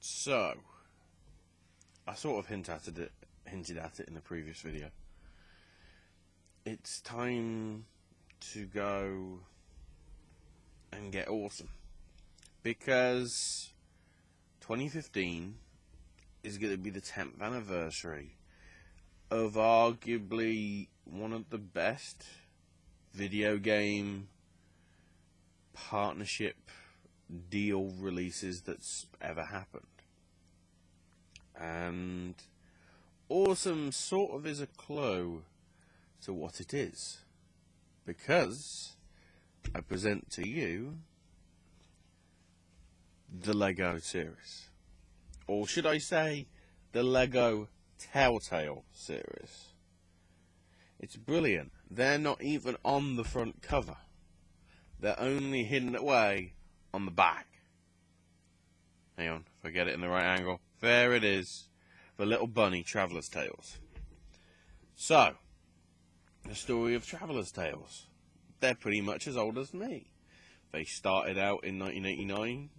So, I sort of hinted at it in the previous video. It's time to go and get awesome, because 2015 is going to be the 10th anniversary of arguably one of the best video game partnership deal releases that's ever happened. And awesome sort of is a clue to what it is, because I present to you the Lego series, or should I say the Lego Telltale series. It's brilliant. They're not even on the front cover. They're only hidden away on the back. Hang on, if I get it in the right angle. There it is. The little bunny Traveller's Tales. So, the story of Traveller's Tales. They're pretty much as old as me. They started out in 1989.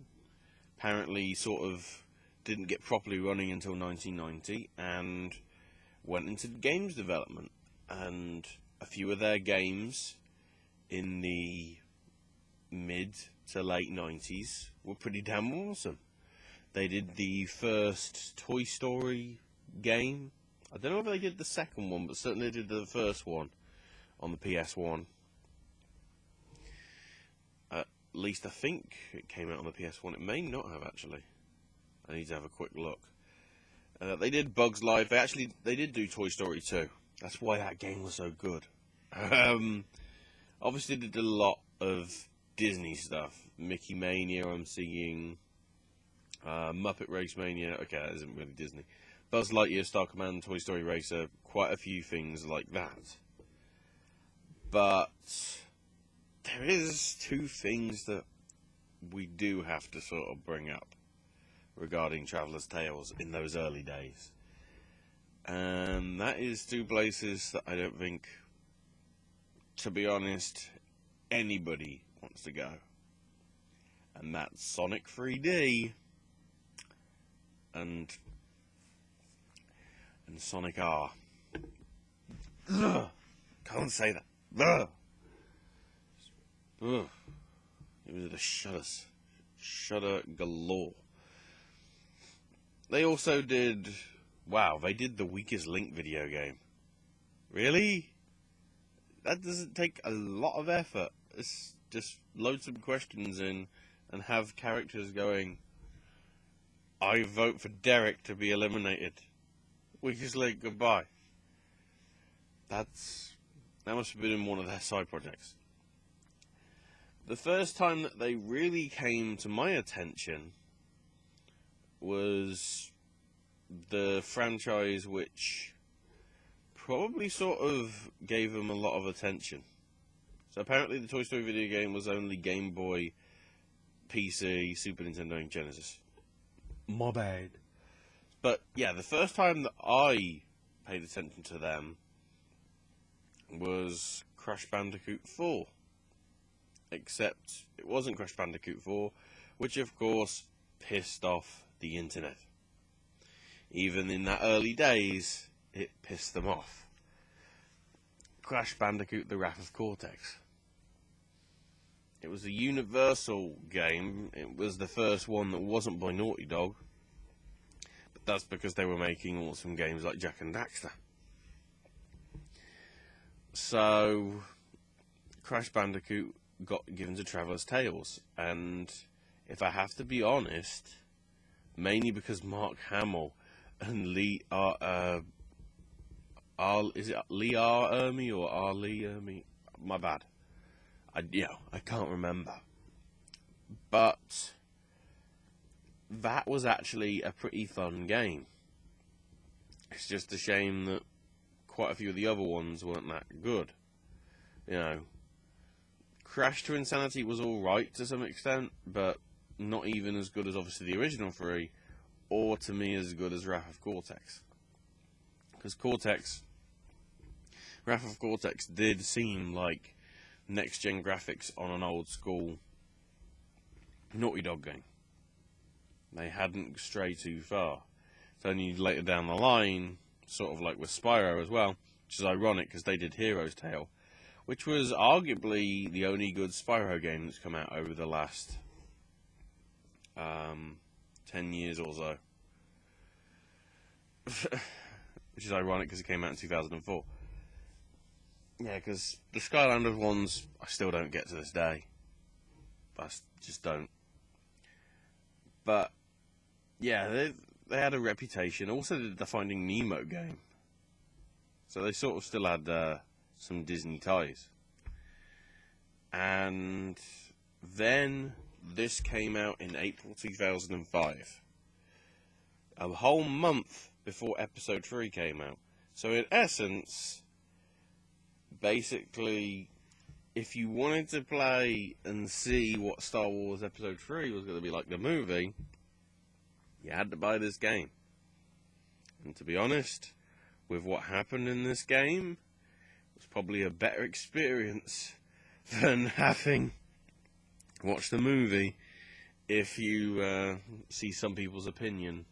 Apparently sort of didn't get properly running until 1990 and went into games development. And a few of their games in the mid to late 90s were pretty damn awesome. They did the first Toy Story game. I don't know if they did the second one, but certainly they did the first one on the PS1. At least I think it came out on the PS1. It may not have, actually. I need to have a quick look. They did Bugs Life. They did do Toy Story 2. That's why that game was so good. Obviously they did a lot of Disney stuff. Mickey Mania, I'm seeing. Muppet Race Mania. Okay, that isn't really Disney. Buzz Lightyear, Star Command, Toy Story Racer. Quite a few things like that. But there is two things that we do have to sort of bring up regarding Traveller's Tales in those early days. And that is two places that I don't think, to be honest, anybody wants to go. And that's Sonic 3D and Sonic R. Ugh, can't say that. Ugh. Ugh. It was the shudders. Shudder galore. They also did... Wow, they did the Weakest Link video game. Really? That doesn't take a lot of effort. It's just load some questions in and have characters going, I vote for Derek to be eliminated. Weakest Link, goodbye. That must have been one of their side projects. The first time that they really came to my attention was the franchise which probably sort of gave them a lot of attention. So apparently the Toy Story video game was only Game Boy, PC, Super Nintendo, and Genesis. My bad. But yeah, the first time that I paid attention to them was Crash Bandicoot 4. Except it wasn't Crash Bandicoot 4, which of course pissed off the internet. Even in that early days, it pissed them off. Crash Bandicoot: The Wrath of Cortex. It was a Universal game. It was the first one that wasn't by Naughty Dog. But that's because they were making awesome games like Jak and Daxter. So, Crash Bandicoot got given to Traveller's Tales. And if I have to be honest, mainly because Mark Hamill and Lee R. Is it Lee R. Ermey or R. Lee Ermey? My bad. I can't remember. But that was actually a pretty fun game. It's just a shame that quite a few of the other ones weren't that good. You know, Crash to Insanity was alright to some extent, but not even as good as obviously the original 3, or to me as good as Wrath of Cortex. Because Wrath of Cortex did seem like next-gen graphics on an old-school Naughty Dog game. They hadn't strayed too far. It's only later down the line, sort of like with Spyro as well, which is ironic because they did Hero's Tale, which was arguably the only good Spyro game that's come out over the last 10 years or so. Which is ironic because it came out in 2004. Yeah, because the Skylanders ones, I still don't get to this day. I just don't. But, yeah, they had a reputation. Also did the Finding Nemo game. So they sort of still had some Disney ties. And then this came out in April 2005. A whole month before Episode 3 came out. So in essence, basically, if you wanted to play and see what Star Wars Episode 3 was going to be like the movie, you had to buy this game. And to be honest, with what happened in this game, it was probably a better experience than having watched the movie if you see some people's opinion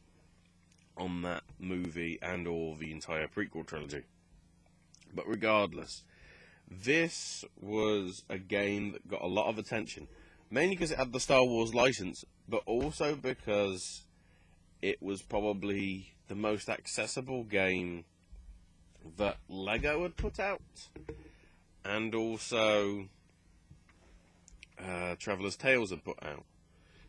on that movie and or the entire prequel trilogy. But regardless, this was a game that got a lot of attention, mainly because it had the Star Wars license, but also because it was probably the most accessible game that LEGO had put out, and also Traveller's Tales had put out.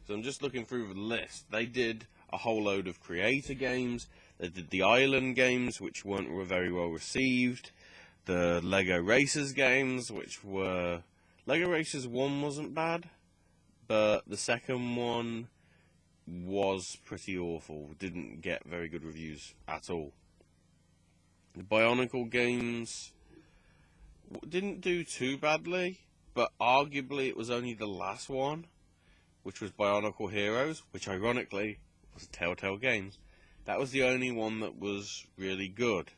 So I'm just looking through the list. They did a whole load of creator games. They did the Island games, which weren't very well received. The Lego Racers games, which were... Lego Racers 1 wasn't bad, but the second one was pretty awful. Didn't get very good reviews at all. The Bionicle games didn't do too badly, but arguably it was only the last one, which was Bionicle Heroes, which ironically was Telltale Games. That was the only one that was really good.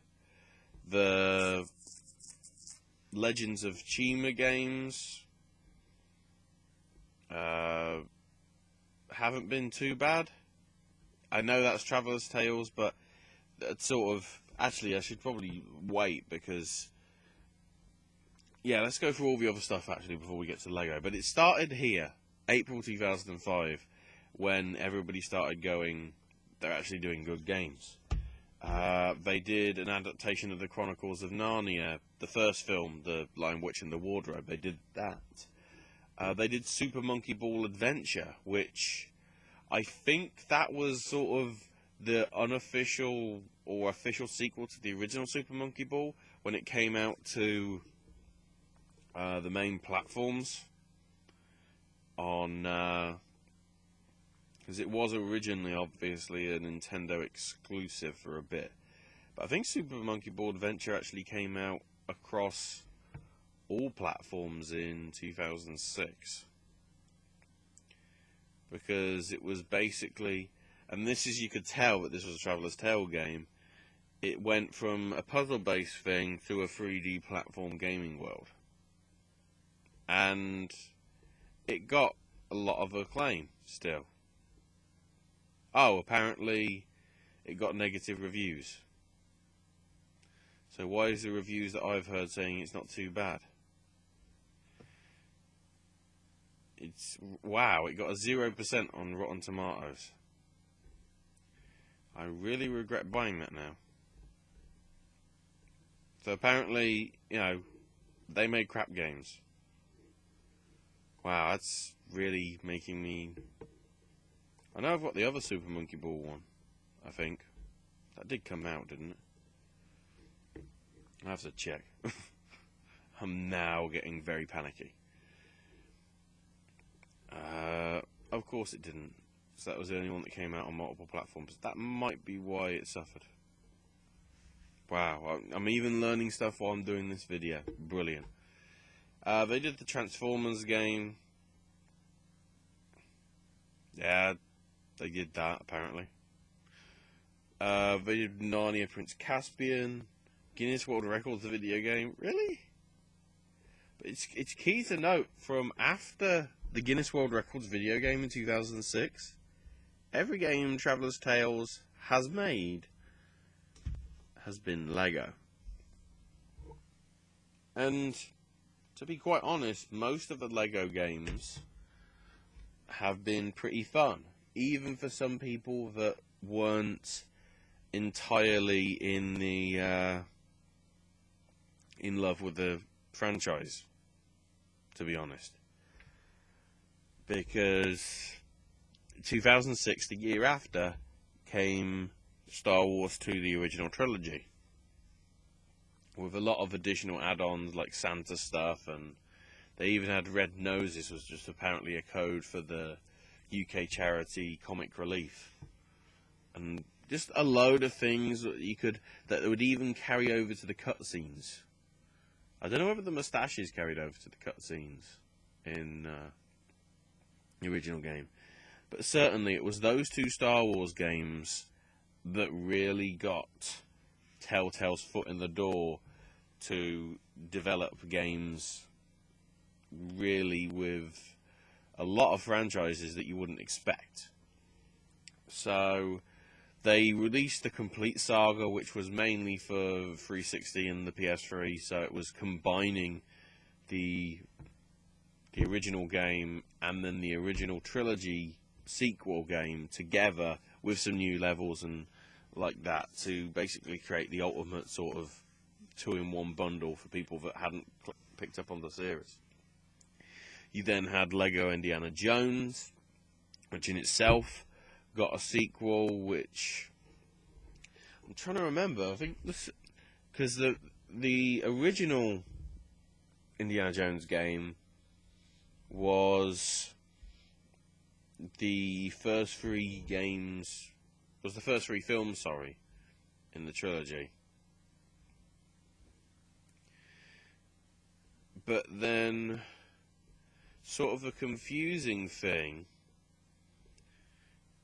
The Legends of Chima games haven't been too bad. I know that's Traveller's Tales, but that's sort of... Actually, I should probably wait because... Yeah, let's go through all the other stuff actually before we get to Lego. But it started here, April 2005, when everybody started going, they're actually doing good games. They did an adaptation of the Chronicles of Narnia, the first film, The Lion, Witch and the Wardrobe. They did that. They did Super Monkey Ball Adventure, which I think that was sort of the unofficial or official sequel to the original Super Monkey Ball when it came out to the main platforms on... because it was originally, obviously, a Nintendo exclusive for a bit. But I think Super Monkey Ball Adventure actually came out across all platforms in 2006. Because it was basically... And this is, you could tell that this was a Traveller's Tale game. It went from a puzzle-based thing to a 3D platform gaming world. And it got a lot of acclaim still. Oh, apparently it got negative reviews. So why is the reviews that I've heard saying it's not too bad? It's... Wow, it got a 0% on Rotten Tomatoes. I really regret buying that now. So apparently, you know, they made crap games. Wow, that's really making me... I know I've got the other Super Monkey Ball one, I think. That did come out, didn't it? I have to check. I'm now getting very panicky. Of course it didn't. So that was the only one that came out on multiple platforms. That might be why it suffered. Wow, I'm even learning stuff while I'm doing this video. Brilliant. They did the Transformers game. Yeah, they did that, apparently. They did Narnia Prince Caspian. Guinness World Records, the video game. Really? But it's key to note, from after the Guinness World Records video game in 2006, every game Traveller's Tales has made has been Lego. And to be quite honest, most of the Lego games have been pretty fun, even for some people that weren't entirely in love with the franchise, to be honest. Because 2006, the year after, came Star Wars 2, the original trilogy, with a lot of additional add-ons like Santa stuff, and they even had Red Noses, was just apparently a code for the UK charity Comic Relief, and just a load of things that would even carry over to the cutscenes. I don't know whether the moustaches carried over to the cutscenes in the original game, but certainly it was those two Star Wars games that really got Telltale's foot in the door to develop games really with a lot of franchises that you wouldn't expect. So they released the complete saga, which was mainly for 360 and the PS3, so it was combining the original game and then the original trilogy sequel game together with some new levels and like that, to basically create the ultimate sort of 2-in-1 bundle for people that hadn't picked up on the series. You then had Lego Indiana Jones, which in itself got a sequel, which I'm trying to remember. I think because the original Indiana Jones game was the first three films, in the trilogy. But then, sort of a confusing thing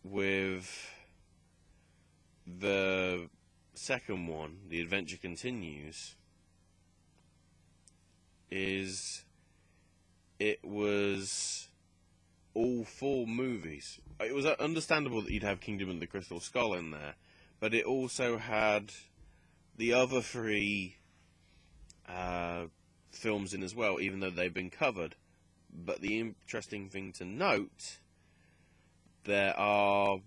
with the second one, The Adventure Continues, is it was all 4 movies. It was understandable that you'd have Kingdom of the Crystal Skull in there, but it also had the other 3 films in as well, even though they've been covered. But the interesting thing to note, there are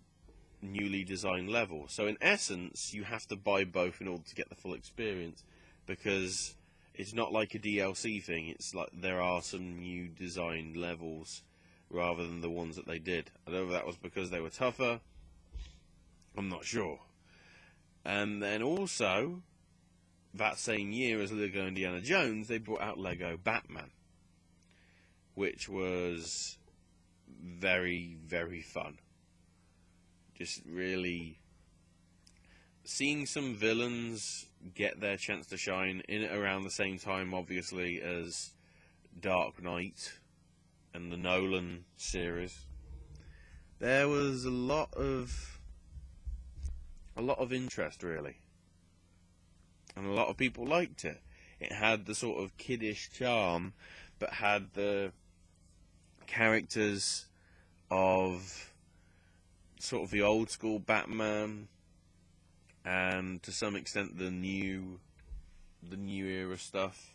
newly designed levels. So in essence, you have to buy both in order to get the full experience, because it's not like a DLC thing. It's like there are some new designed levels rather than the ones that they did. I don't know if that was because they were tougher. I'm not sure. And then also, that same year as Lego Indiana Jones, they brought out Lego Batman, which was very, very fun. Just really seeing some villains get their chance to shine in around the same time, obviously, as Dark Knight and the Nolan series. There was a lot of interest, really, and a lot of people liked it. It had the sort of kiddish charm, but had the characters of sort of the old school Batman, and to some extent the new era stuff,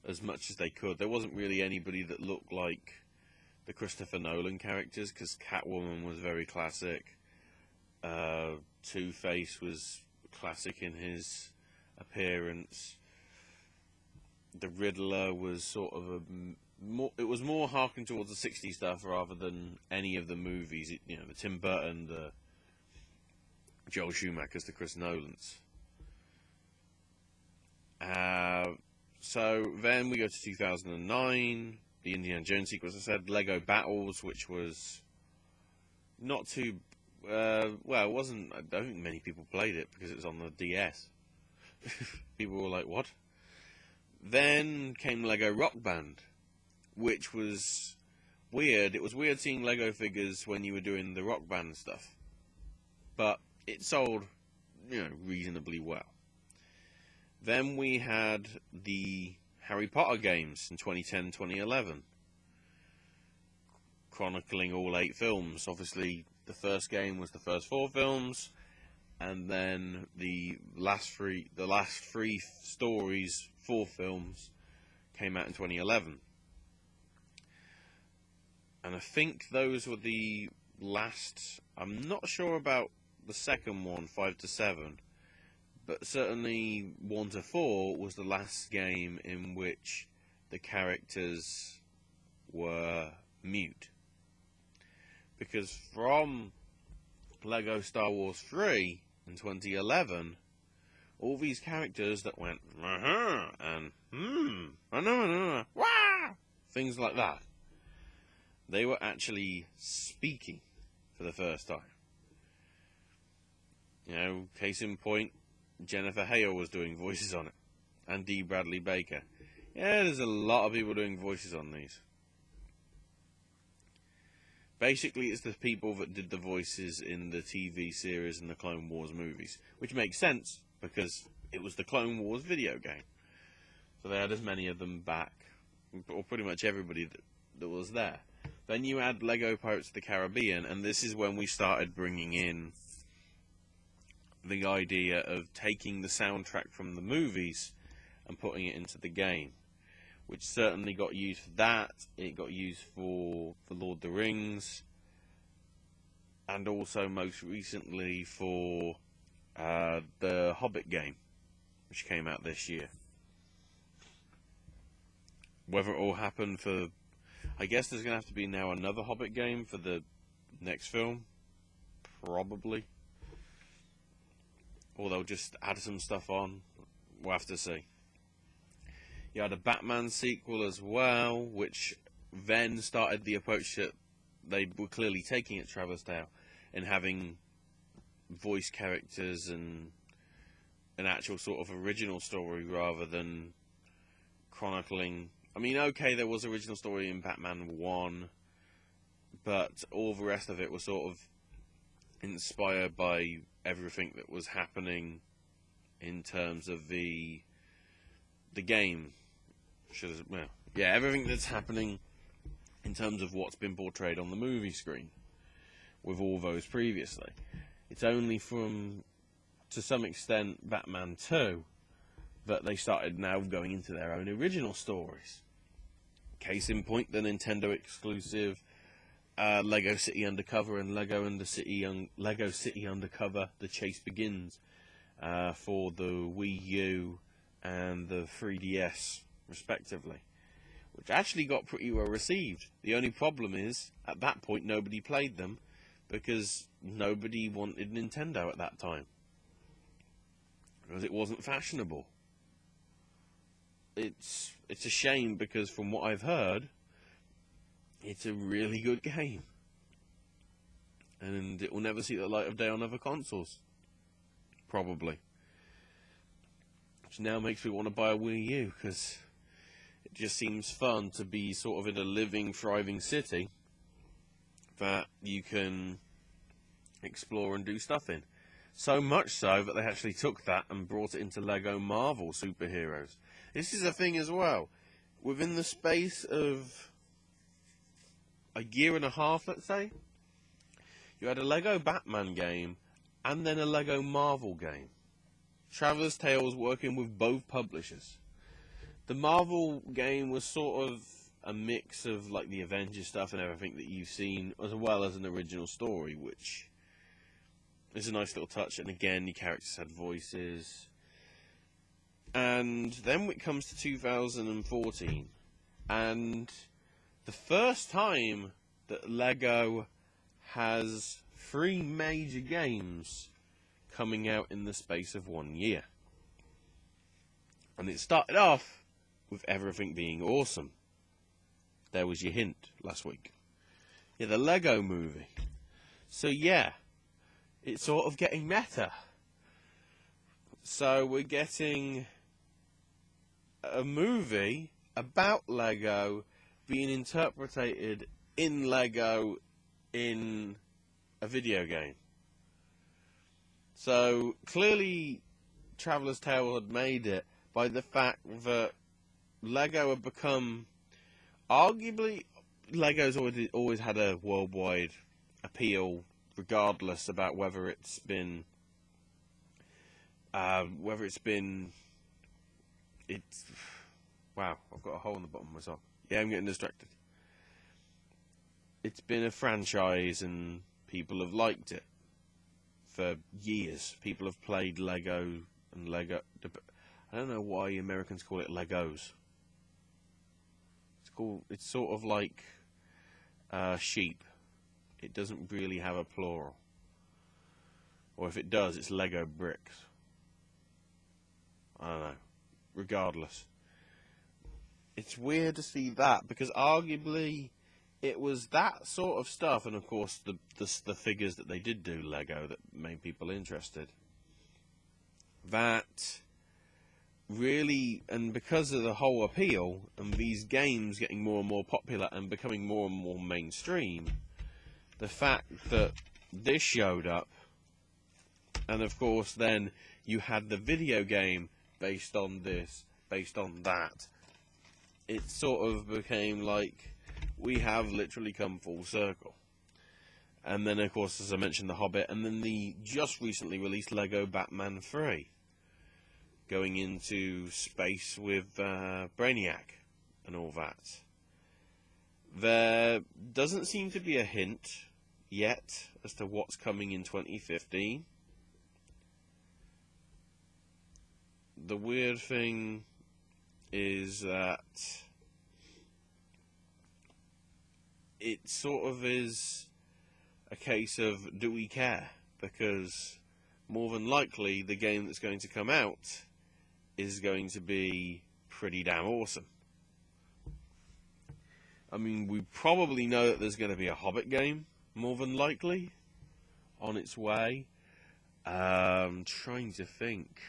as much as they could. There wasn't really anybody that looked like the Christopher Nolan characters, because Catwoman was very classic. Two-Face was classic in his appearance. The Riddler was sort of it was more harking towards the 60s stuff rather than any of the movies. The Tim Burton, the Joel Schumacher's, the Chris Nolans. So then we go to 2009, the Indiana Jones sequel, as I said, Lego Battles, which was not too well, it wasn't. I don't think many people played it because it was on the DS. People were like, what? Then came Lego Rock Band, which was weird. It was weird seeing Lego figures when you were doing the Rock Band stuff, but it sold, reasonably well. Then we had the Harry Potter games in 2010-2011, chronicling all 8 films. Obviously, the first game was the first 4 films, and then the last three stories, 4 films, came out in 2011. And I think those were the last. I'm not sure about the second one, 5 to 7, but certainly 1 to 4 was the last game in which the characters were mute. Because from Lego Star Wars 3 in 2011, all these characters that went and wah, things like that, they were actually speaking for the first time. You know, case in point, Jennifer Hale was doing voices on it, and D. Bradley Baker. Yeah, there's a lot of people doing voices on these. Basically, it's the people that did the voices in the TV series and the Clone Wars movies, which makes sense because it was the Clone Wars video game. So they had as many of them back, or pretty much everybody that was there. Then you add Lego Pirates of the Caribbean, and this is when we started bringing in the idea of taking the soundtrack from the movies and putting it into the game, which certainly got used for that. It got used for Lord of the Rings, and also most recently for the Hobbit game, which came out this year. Whether it all happened for... I guess there's going to have to be now another Hobbit game for the next film. Probably. Or they'll just add some stuff on. We'll have to see. You had a Batman sequel as well, which then started the approach that they were clearly taking at Traveller's Tale, in having voice characters and an actual sort of original story rather than chronicling. I mean, okay, there was original story in Batman 1, but all the rest of it was sort of inspired by everything that was happening in terms of the game. Everything that's happening in terms of what's been portrayed on the movie screen with all those previously. It's only from, to some extent, Batman 2 that they started now going into their own original stories. Case in point, the Nintendo exclusive Lego City Undercover and Lego City Undercover The Chase Begins for the Wii U and the 3DS respectively, which actually got pretty well received. The only problem is, at that point, nobody played them because nobody wanted Nintendo at that time, because it wasn't fashionable. It's a shame, because from what I've heard, it's a really good game, and it will never see the light of day on other consoles, probably. Which now makes me want to buy a Wii U, because it just seems fun to be sort of in a living, thriving city that you can explore and do stuff in. So much so that they actually took that and brought it into Lego Marvel superheroes. This is a thing as well. Within the space of a year and a half, let's say, you had a Lego Batman game and then a Lego Marvel game. Traveller's Tale was working with both publishers. The Marvel game was sort of a mix of like the Avengers stuff and everything that you've seen, as well as an original story, which is a nice little touch. And again, your characters had voices. And then it comes to 2014, and the first time that Lego has 3 major games coming out in the space of 1 year. And it started off with everything being awesome. There was your hint last week. Yeah, the Lego movie. So yeah, it's sort of getting meta. So we're getting a movie about Lego being interpreted in Lego in a video game. So clearly Traveller's Tale had made it by the fact that Lego had become, arguably, Lego's always had a worldwide appeal regardless about whether it's been wow, I've got a hole in the bottom of my sock. Yeah, I'm getting distracted. It's been a franchise and people have liked it for years. People have played Lego and Lego. I don't know why Americans call it Legos. It's sort of like sheep. It doesn't really have a plural. Or if it does, it's Lego bricks. I don't know. Regardless. It's weird to see that, because arguably it was that sort of stuff, and of course the figures that they did do Lego that made people interested, that really, and because of the whole appeal and these games getting more and more popular and becoming more and more mainstream, the fact that this showed up, and of course then you had the video game based on this, based on that, it sort of became like we have literally come full circle. And then of course, as I mentioned, The Hobbit, and then the just recently released Lego Batman 3, going into space with Brainiac and all that. There doesn't seem to be a hint yet as to what's coming in 2015. The weird thing is that it sort of is a case of, do we care? Because more than likely the game that's going to come out is going to be pretty damn awesome. I mean, we probably know that there's going to be a Hobbit game, more than likely, on its way. Trying to think.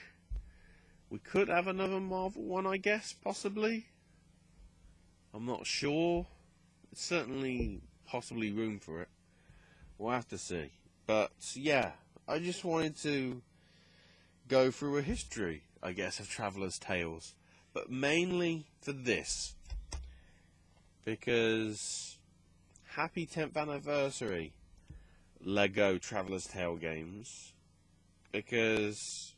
We could have another Marvel one, I guess, possibly. I'm not sure. There's certainly possibly room for it. We'll have to see. But, yeah, I just wanted to go through a history, I guess, of Traveller's Tales. But mainly for this. Because happy 10th anniversary, Lego Traveller's Tale games. Because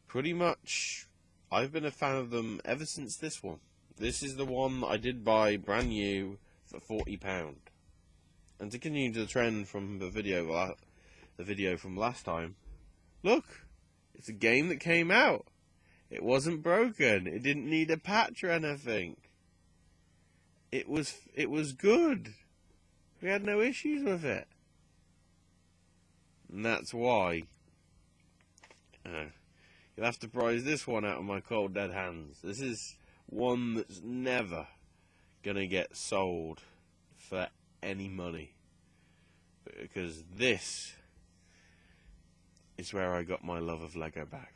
pretty much I've been a fan of them ever since this one. This is the one that I did buy brand new for £40. And to continue the trend from the video from last time, look, it's a game that came out. It wasn't broken. It didn't need a patch or anything. It was good. We had no issues with it. And that's why you'll have to prize this one out of my cold dead hands. This is one that's never gonna get sold for any money, because this is where I got my love of Lego back.